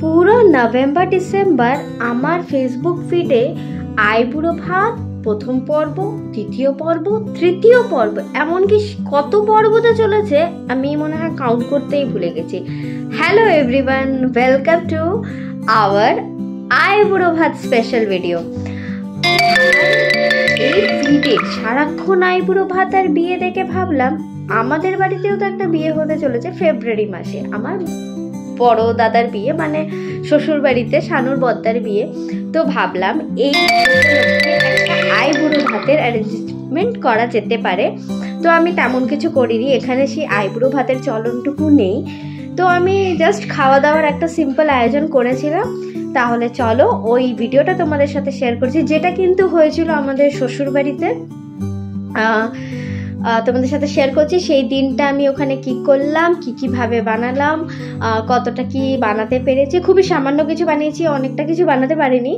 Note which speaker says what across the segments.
Speaker 1: পুরো November December আমার Facebook ফিডে আইবুড়ো ভাত প্রথম পর্ব, দ্বিতীয় পর্ব, তৃতীয় পর্ব, এমনকি কত পর্বতে চলেছে আমি মনে হয় কাউন্ট করতেই ভুলে গেছি। Hello everyone, welcome to our আইবুড়ো ভাত স্পেশাল ভিডিও। এই ফিডে সারাক্ষণ আইবুড়ো ভাত আর বিয়ে দেখে ভাবলাম আমাদের বাড়িতেও তো একটা বিয়ে হতে চলেছে ফেব্রুয়ারি মাসে। আমার বড় দাদার বিয়ে, মানে শ্বশুর বাড়িতে শানুর বদ্দার বিয়ে। তো ভাবলাম এই একটা আইবুড়ো ভাতের অ্যারেঞ্জমেন্ট করা যেতে পারে। তো আমি তেমন কিছু করিনি, এখানে সেই আইবুড়ো ভাতের চলনটুকু নেই। তো আমি জাস্ট খাওয়া দাওয়ার একটা সিম্পল আয়োজন করেছিলাম। তাহলে চলো ওই ভিডিওটা তোমাদের সাথে শেয়ার করছি, যেটা কিন্তু হয়েছিল আমাদের শ্বশুর বাড়িতে। তোমাদের সাথে শেয়ার করছি সেই দিনটা আমি ওখানে কি করলাম, কিভাবে বানালাম, কতটা কি বানাতে পেরেছি। খুবই সামান্য কিছু বানিয়েছি, অনেকটা কিছু বানাতে পারিনি,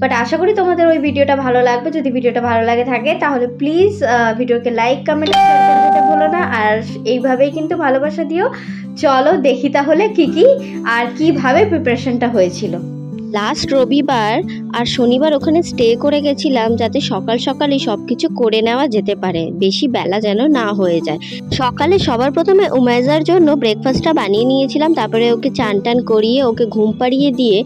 Speaker 1: বাট আশা করি তোমাদের ওই ভিডিওটা ভালো লাগবে। যদি ভিডিওটা ভালো লাগে থাকে তাহলে প্লিজ ভিডিওকে লাইক, কমেন্ট, শেয়ার করে দিতে ভুলো না। আর এইভাবেই কিন্তু ভালোবাসা দিও। চলো দেখি তাহলে কি আর কিভাবে প্রিপারেশনটা হয়েছিল। লাস্ট রবিবার আর শনিবার ওখানে স্টে করে গেছিলাম, যাতে সকাল সকালই সব কিছু করে নেওয়া যেতে পারে, বেশি বেলা যেন না হয়ে যায়। সকালে সবার প্রথমে উমাইজার জন্য ব্রেকফাস্টটা বানিয়ে নিয়েছিলাম, তারপরে ওকে চান টান করিয়ে ওকে ঘুম পাড়িয়ে দিয়ে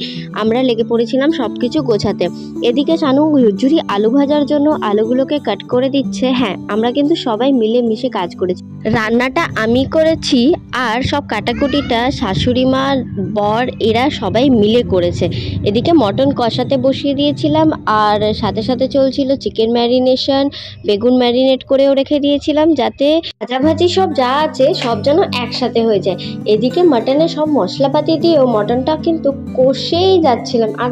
Speaker 1: আমরা লেগে পড়েছিলাম সব কিছু গোছাতে। এদিকে শানু ঝুরঝুরি আলু ভাজার জন্য আলুগুলোকে কাট করে দিচ্ছে। হ্যাঁ, আমরা কিন্তু সবাই মিলে মিশে কাজ করেছি। রান্নাটা আমি করেছি আর সব কাটাকুটিটা শাশুড়ি মা, বর এরা সবাই মিলে করেছে। এদিকে মটন কষাতে বসিয়ে দিয়েছিলাম, আর সাথে সাথে চলছিল চিকেন ম্যারিনেশন। বেগুন ম্যারিনেট করেও রেখে দিয়েছিলাম, যাতে ভাজাভাজি সব যা আছে সব যেন একসাথে হয়ে যায়। এদিকে মটনে সব মশলাপাতি দিয়েও মটনটা কিন্তু কষেই যাচ্ছিলাম। আর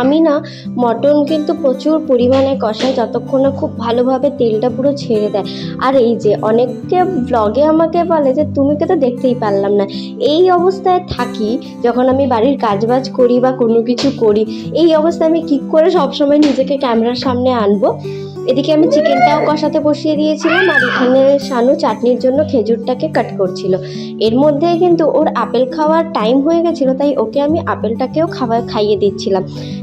Speaker 1: আমি না মটন কিন্তু প্রচুর পরিমাণে কষাই, যতক্ষণ না খুব ভালোভাবে তেলটা পুরো ছেড়ে দেয়। আর এই যে অনেকে ব্লগে আমাকে বলে যে তুমি তো দেখতেই পারলাম না। এই অবস্থায় থাকি যখন আমি বাড়ির কাজবাজ করি বা কোনো কিছু করি, এই অবস্থায় আমি কি করে সবসময় নিজেকে ক্যামেরার সামনে আনবো। এদিকে আমি চিকেনটাও কষাতে বসিয়ে দিয়েছিলাম, আর এখানে শানু চাটনির জন্য খেজুরটাকে কাট করছিল। এর মধ্যে কিন্তু ওর আপেল খাওয়ার টাইম হয়ে গেছিলো, তাই ওকে আমি আপেলটাকেও খাইয়ে দিচ্ছিলাম।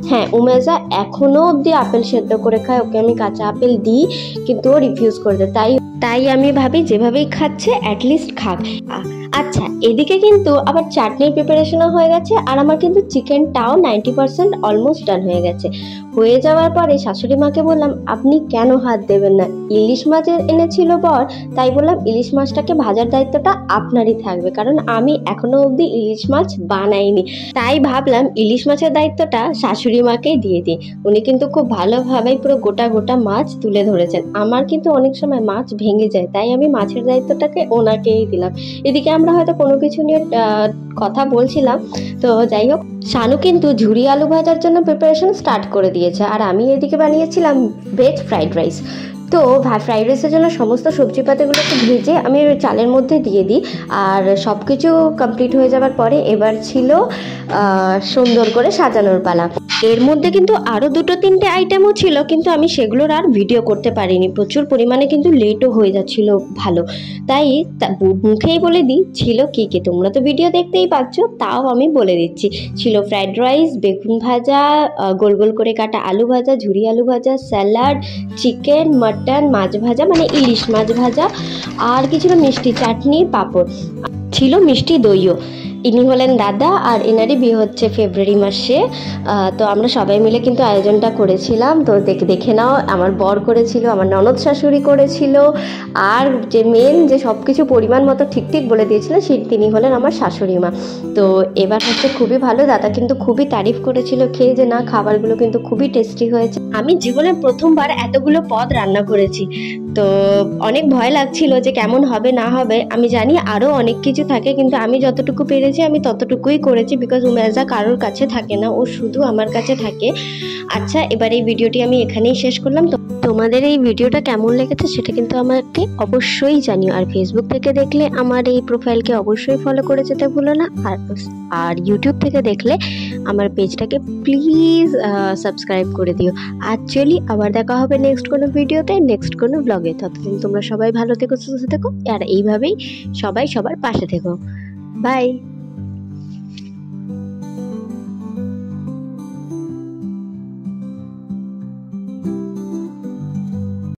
Speaker 1: হ্যাঁ, উমেজা এখনও অবধি আপেল সেদ্ধ করে খায়, ওকে আমি কাঁচা আপেল দিই কিন্তু ও রিফিউজ করে দেয়। তাই আমি ভাবি যেভাবেই খাচ্ছে অ্যাটলিস্ট খাক। আচ্ছা, এদিকে কিন্তু আবার চাটনির প্রিপারেশনও হয়ে গেছে, আর আমার কিন্তু চিকেনটাও 90% অলমোস্ট ডান হয়ে গেছে। হয়ে যাওয়ার পরে শাশুড়ি মাকে বললাম আপনি কেন হাত দেবেন না, ইলিশ মাছ এনেছিল বর, তাই বললাম ইলিশ মাছটাকে ভাজার দায়িত্বটা আপনারই থাকবে, কারণ আমি এখনো অবধি ইলিশ মাছ বানাইনি। তাই ভাবলাম ইলিশ মাছের দায়িত্বটা শাশুড়ি মাকেই দিয়ে দিই। উনি কিন্তু খুব ভালোভাবেই পুরো গোটা গোটা মাছ তুলে ধরেছেন। আমার কিন্তু অনেক সময় মাছ ভেঙে যায়, তাই আমি মাছের দায়িত্বটাকে ওনাকেই দিলাম। এদিকে আমরা হয়তো কোনো কিছু নিয়ে কথা বলছিলাম। তো যাই হোক, শানু কিন্তু ঝুরি আলু ভাজার জন্য প্রিপারেশন স্টার্ট করে দিয়েছে, আর আমি এদিকে বানিয়েছিলাম ভেজ ফ্রাইড রাইস। তো ফ্রাইড রাইসের জন্য সমস্ত সবজিপাতিগুলোকে ভেজে আমি চালের মধ্যে দিয়ে দিই, আর সব কিছু কমপ্লিট হয়ে যাওয়ার পরে এবার ছিল সুন্দর করে সাজানোর পালা। এর মধ্যে কিন্তু আরও 2-3টে আইটেমও ছিল, কিন্তু আমি সেগুলোর আর ভিডিও করতে পারিনি, প্রচুর পরিমাণে কিন্তু লেটও হয়ে যাচ্ছিল ভালো। তাই মুখেই বলে দিই ছিল কি কি, তোমরা তো ভিডিও দেখতেই পাচ্ছ, তাও আমি বলে দিচ্ছি। ছিল ফ্রাইড রাইস, বেগুন ভাজা, গোল গোল করে কাটা আলু ভাজা, ঝুরি আলু ভাজা, স্যালাড, চিকেন, মটন, মাছ ভাজা মানে ইলিশ মাছ ভাজা, আর কিছু মিষ্টি, চাটনি, পাঁপড়, ছিল মিষ্টি দইও। ইনি হলেন দাদা, আর এনারই বিয়ে হচ্ছে ফেব্রুয়ারি মাসে। তো আমরা সবাই মিলে কিন্তু আয়োজনটা করেছিলাম। তো দেখে নাও, আমার বর করেছিল, আমার ননদ শাশুড়ি করেছিল, আর যে মেন যে সব কিছু পরিমাণ মতো ঠিক বলে দিয়েছিলেন তিনি হলেন আমার শাশুড়ি মা। তো এবার হচ্ছে খুবই ভালো, দাদা কিন্তু খুবই তারিফ করেছিল খেয়ে, যে না খাবারগুলো কিন্তু খুবই টেস্টি হয়েছে। আমি জীবনে প্রথমবার এতগুলো পদ রান্না করেছি, তো অনেক ভয় লাগছিল যে কেমন হবে না হবে। আমি জানি আরও অনেক কিছু থাকে, কিন্তু আমি যতটুকু পেরেছি আমি ততটুকুই করেছি, বিকজ উমেজা কারোর কাছে থাকে না, ও শুধু আমার কাছে থাকে। আচ্ছা, এবার এই ভিডিওটি আমি এখানেই শেষ করলাম। তো তোমাদের এই ভিডিওটা কেমন লেগেছে সেটা কিন্তু আমাকে অবশ্যই জানিও, আর ফেসবুক থেকে দেখলে আমার এই প্রোফাইলকে অবশ্যই ফলো করে যেতে ভুলো না, আর ইউটিউব থেকে দেখলে আমার পেজটাকে প্লিজ সাবস্ক্রাইব করে দিও। অ্যাকচুয়ালি আবার দেখা হবে নেক্সট কোনো ভিডিওতে, নেক্সট কোনো ব্লগে। ততদিন তোমরা সবাই ভালো থেকো, সুস্থ থেকো, আর এইভাবেই সবাই সবার পাশে থেকো। বাই।